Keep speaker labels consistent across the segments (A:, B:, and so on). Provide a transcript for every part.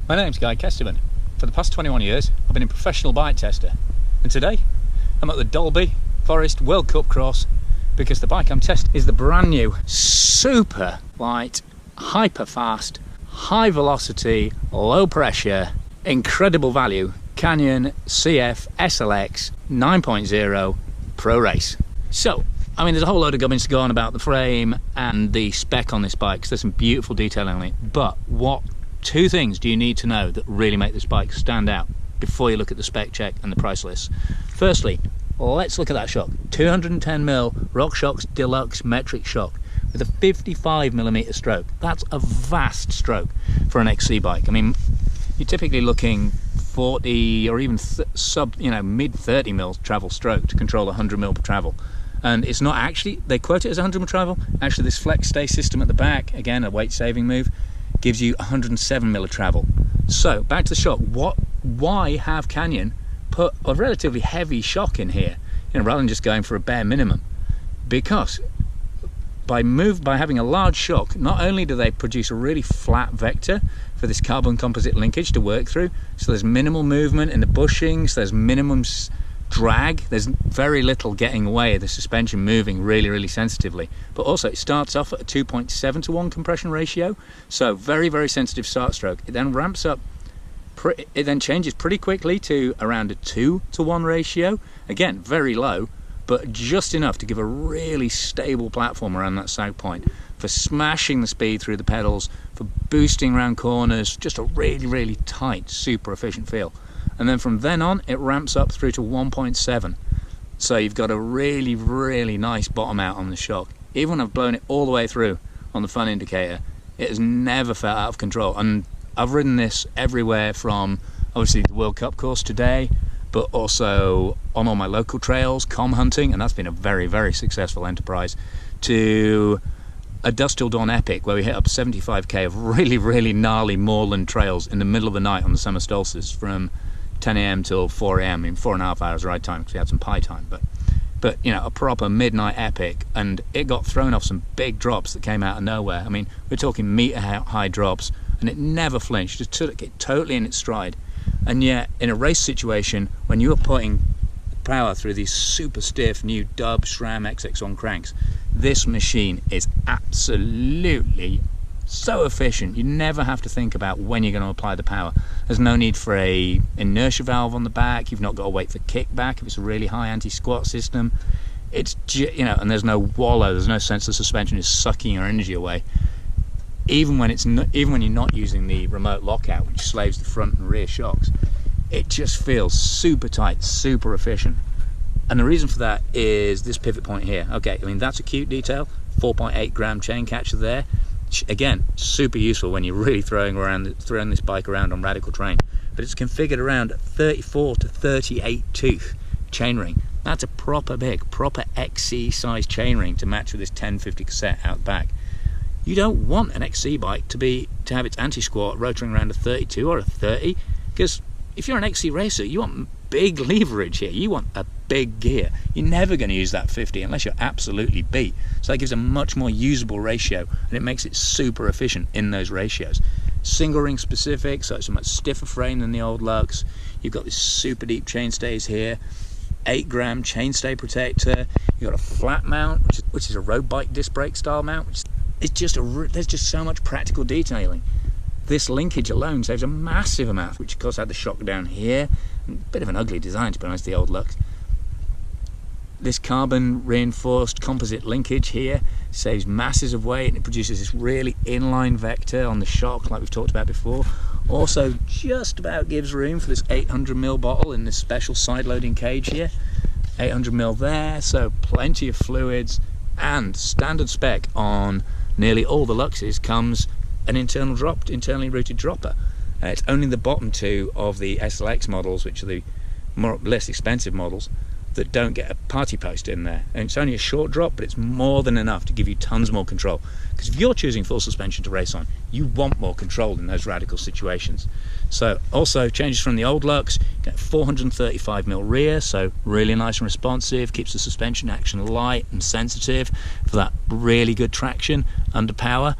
A: My name's GuykesTV. For the past 21 years, I've been a professional bike tester, and today I'm at the Dolby Forest World Cup Cross because the bike I'm testing is the brand new, super light, hyper fast, high velocity, low pressure, incredible value Canyon CF SLX 9.0 Pro Race. So, I mean, there's a whole load of gubbins to go on about the frame and the spec on this bike, because there's some beautiful detailing on it, but two things do you need to know that really make this bike stand out before you look at the spec check and the price list. Firstly, let's look at that shock. 210mm RockShox Deluxe metric shock with a 55mm stroke. That's a vast stroke for an XC bike. I mean, you're typically looking 40 or even mid 30mm travel stroke to control 100mm travel. And it's not actually, they quote it as 100mm travel. Actually, this flex stay system at the back, again a weight saving move, gives you 107mm travel. So back to the shock. Why have Canyon put a relatively heavy shock in here, rather than just going for a bare minimum? Because by having a large shock, not only do they produce a really flat vector for this carbon composite linkage to work through, so there's minimal movement in the bushings, there's minimum drag, there's very little getting away, the suspension moving really sensitively, but also it starts off at a 2.7 to 1 compression ratio, so very sensitive start stroke. It then ramps up, it then changes pretty quickly to around a 2 to 1 ratio, again very low, but just enough to give a really stable platform around that sag point for smashing the speed through the pedals, for boosting around corners, just a really tight, super efficient feel. And then from then on, it ramps up through to 1.7. So you've got a really nice bottom out on the shock. Even when I've blown it all the way through on the fun indicator, it has never felt out of control. And I've ridden this everywhere from, obviously, the World Cup course today, but also on all my local trails, comm hunting, and that's been a very successful enterprise, to a Dusk Till Dawn epic where we hit up 75k of really gnarly moorland trails in the middle of the night on the summer solstice from 10 AM till 4 AM in 4.5 hours ride time, because we had some pie time, but a proper midnight epic, and it got thrown off some big drops that came out of nowhere. I mean, we're talking meter high drops, and it never flinched, just took it totally in its stride. And yet in a race situation, when you are putting power through these super stiff new Dub SRAM XX1 cranks, this machine is absolutely so efficient. You never have to think about when you're going to apply the power. There's no need for a inertia valve on the back. You've not got to wait for kickback if it's a really high anti-squat system. It's and there's no wallow. There's no sense the suspension is sucking your energy away. Even when you're not using the remote lockout, which slaves the front and rear shocks, it just feels super tight, super efficient. And the reason for that is this pivot point here. Okay, I mean, that's a cute detail. 4.8 gram chain catcher there. Again, super useful when you're really throwing this bike around on radical terrain. But it's configured around 34 to 38 tooth chainring. That's a proper XC size chainring to match with this 1050 cassette out the back. You don't want an XC bike to have its anti-squat rotating around a 32 or a 30, because if you're an XC racer, you want big leverage here. You want a big gear. You're never going to use that 50 unless you're absolutely beat. So that gives a much more usable ratio, and it makes it super efficient in those ratios. Single ring specific, so it's a much stiffer frame than the old Lux. You've got this super deep chainstays here, 8 gram chainstay protector. You've got a flat mount, which is a road bike disc brake style mount. There's just so much practical detailing. This linkage alone saves a massive amount, which of course had the shock down here. A bit of an ugly design, to be honest, the old Lux. This carbon reinforced composite linkage here saves masses of weight, and it produces this really inline vector on the shock like we've talked about before. Also just about gives room for this 800ml bottle in this special side loading cage here. 800ml there, so plenty of fluids, and standard spec on nearly all the Luxes comes an internally routed dropper. It's only the bottom two of the SLX models, which are the less expensive models, that don't get a party post in there. And it's only a short drop, but it's more than enough to give you tons more control. Because if you're choosing full suspension to race on, you want more control in those radical situations. So also changes from the old Lux, get 435mm rear, so really nice and responsive, keeps the suspension action light and sensitive for that really good traction under power.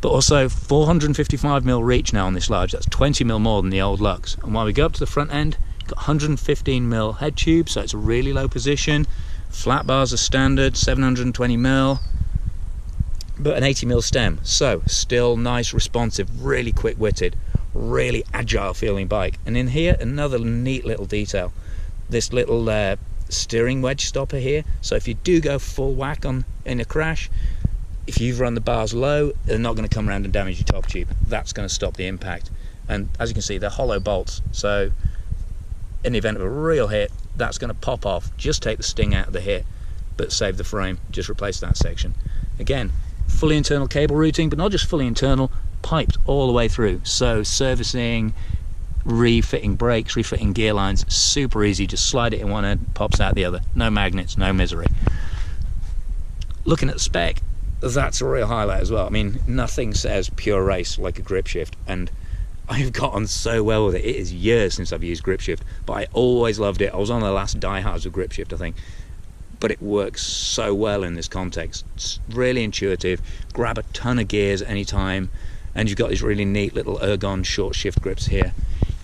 A: but also 455mm reach now on this large. That's 20mm more than the old Lux. And while we go up to the front end, you've got 115mm head tube, so it's a really low position. Flat bars are standard, 720mm, but an 80mm stem. So still nice, responsive, really quick-witted, really agile feeling bike. And in here, another neat little detail. This little steering wedge stopper here. So if you do go full whack in a crash, if you've run the bars low, they're not going to come around and damage your top tube. That's going to stop the impact. And as you can see, they're hollow bolts. So in the event of a real hit, that's going to pop off. Just take the sting out of the hit, but save the frame. Just replace that section. Again, fully internal cable routing, but not just fully internal, piped all the way through. So servicing, refitting brakes, refitting gear lines, super easy. Just slide it in one end, pops out the other. No magnets, no misery. Looking at the spec, that's a real highlight as well. I mean, nothing says pure race like a grip shift, and I've gotten so well with it. It is years since I've used grip shift, but I always loved it. I was on the last diehards of grip shift, I think, but it works so well in this context. It's really intuitive. Grab a ton of gears at any time, and you've got these really neat little ergon short shift grips here.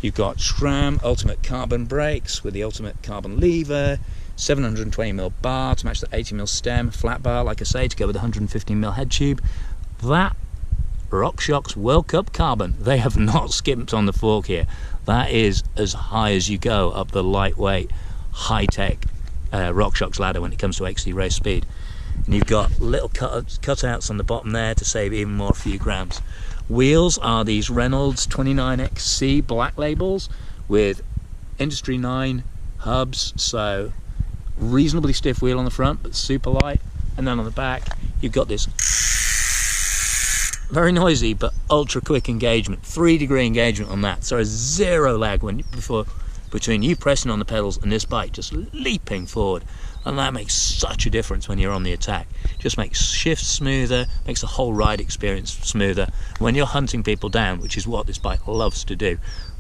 A: You've got SRAM ultimate carbon brakes with the ultimate carbon lever, 720mm bar to match the 80mm stem, flat bar, like I say, to go with the 115mm head tube. That RockShox World Cup carbon, they have not skimped on the fork here. That is as high as you go up the lightweight, high-tech RockShox ladder when it comes to XC race speed. And you've got little cutouts on the bottom there to save even more, a few grams. Wheels are these Reynolds 29XC black labels with Industry 9 hubs, so reasonably stiff wheel on the front, but super light. And then on the back, you've got this very noisy but ultra quick engagement, 3-degree engagement on that. So a zero lag between you pressing on the pedals and this bike just leaping forward. And that makes such a difference when you're on the attack. Just makes shifts smoother, makes the whole ride experience smoother. When you're hunting people down, which is what this bike loves to do,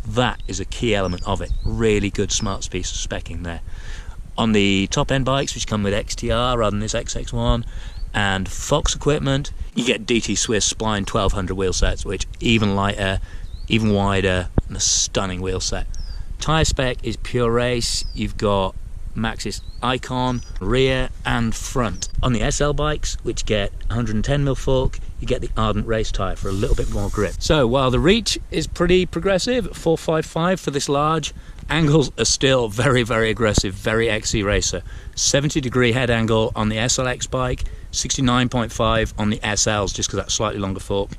A: that is a key element of it. Really good smart piece of specking there. On the top end bikes, which come with XTR rather than this XX1 and Fox equipment, you get DT Swiss Spline 1200 wheel sets, which even lighter, even wider, and a stunning wheel set. Tyre spec is pure race. You've got Maxxis Icon, rear and front. On the SL bikes, which get 110mm fork, you get the Ardent race tyre for a little bit more grip. So while the reach is pretty progressive, 455 for this large, angles are still very, very aggressive, very XC racer. 70-degree head angle on the SLX bike, 69.5 on the SLs, just because that's slightly longer fork.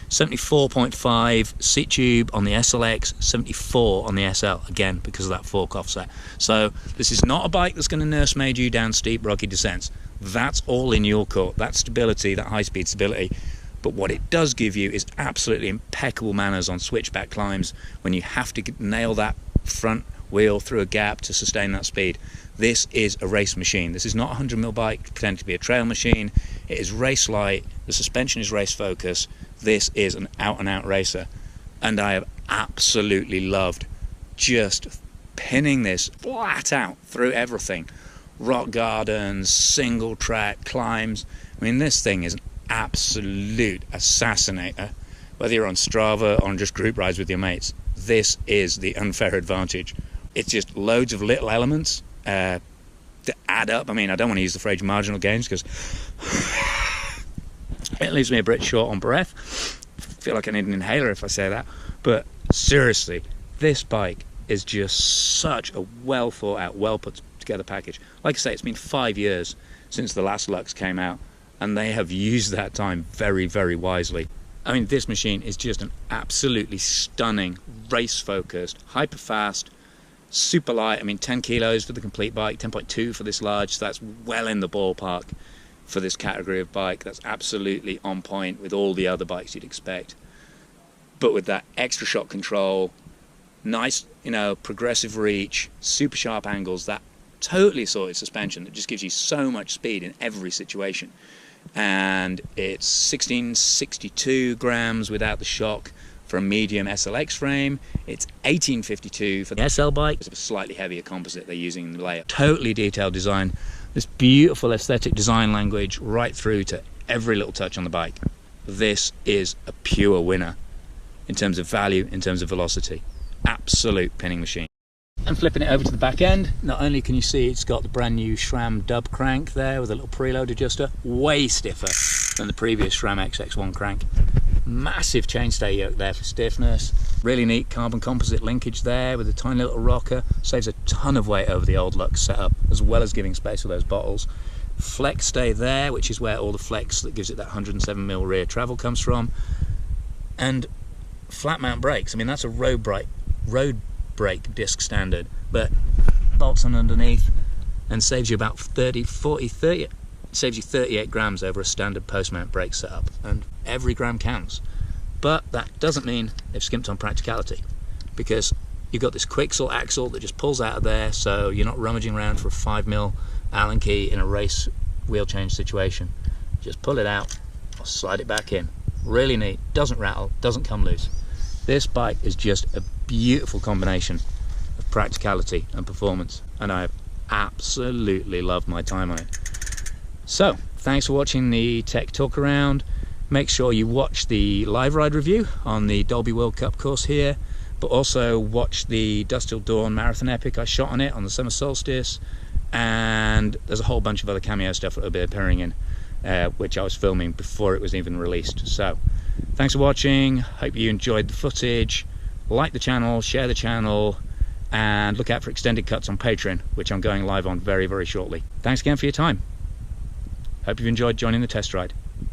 A: 74.5 seat tube on the SLX, 74 on the SL, again because of that fork offset. So this is not a bike that's going to nursemaid you down steep rocky descents. That's all in your court, that stability, that high speed stability. But what it does give you is absolutely impeccable manners on switchback climbs when you have to nail that front wheel through a gap to sustain that speed. This is a race machine. This is not a 100mm bike pretending to be a trail machine. It is race light, the suspension is race focus. This is an out-and-out racer, and I have absolutely loved just pinning this flat out through everything. Rock gardens, single track climbs. I mean, this thing is an absolute assassinator. Whether you're on Strava or on just group rides with your mates, this is the unfair advantage. It's just loads of little elements that add up. I mean, I don't want to use the phrase marginal gains because it leaves me a bit short on breath. I feel like I need an inhaler if I say that. But seriously, this bike is just such a well thought out, well put together package. Like I say, it's been 5 years since the last Lux came out, and they have used that time very, very wisely. I mean, this machine is just an absolutely stunning, race focused, hyper fast, super light. I mean, 10 kilos for the complete bike, 10.2 for this large, so that's well in the ballpark for this category of bike. That's absolutely on point with all the other bikes you'd expect. But with that extra shock control, nice, progressive reach, super sharp angles, that totally assorted suspension that just gives you so much speed in every situation. And it's 1662 grams without the shock for a medium SLX frame. It's 1852 for the SL bike. It's a slightly heavier composite they're using in the layout. Totally detailed design. This beautiful aesthetic design language right through to every little touch on the bike. this is a pure winner in terms of value, in terms of velocity. Absolute pinning machine. And flipping it over to the back end, not only can you see it's got the brand new SRAM dub crank there with a little preload adjuster, way stiffer than the previous SRAM XX1 crank. Massive chainstay yoke there for stiffness. Really neat carbon composite linkage there with a tiny little rocker. Saves a ton of weight over the old Lux setup, as well as giving space for those bottles. Flex stay there, which is where all the flex that gives it that 107mm rear travel comes from. And flat mount brakes. I mean, that's a road brake disc standard, but bolts on underneath and saves you about 30 saves you 38 grams over a standard post mount brake setup, and every gram counts. But that doesn't mean they've skimped on practicality, because you've got this Quicksell axle that just pulls out of there, so you're not rummaging around for a 5mm Allen key in a race wheel change situation. Just pull it out or slide it back in. Really neat, doesn't rattle, doesn't come loose. This bike is just a beautiful combination of practicality and performance, and I have absolutely loved my time on it. So, thanks for watching the tech talk around. Make sure you watch the live ride review on the Dolby World Cup course here, but also watch the Dusk Till Dawn marathon epic I shot on it on the summer solstice, and there's a whole bunch of other cameo stuff that will be appearing in, which I was filming before it was even released. So, thanks for watching, hope you enjoyed the footage. Like the channel, share the channel, and look out for extended cuts on Patreon, which I'm going live on very, very shortly. Thanks again for your time. Hope you've enjoyed joining the test ride.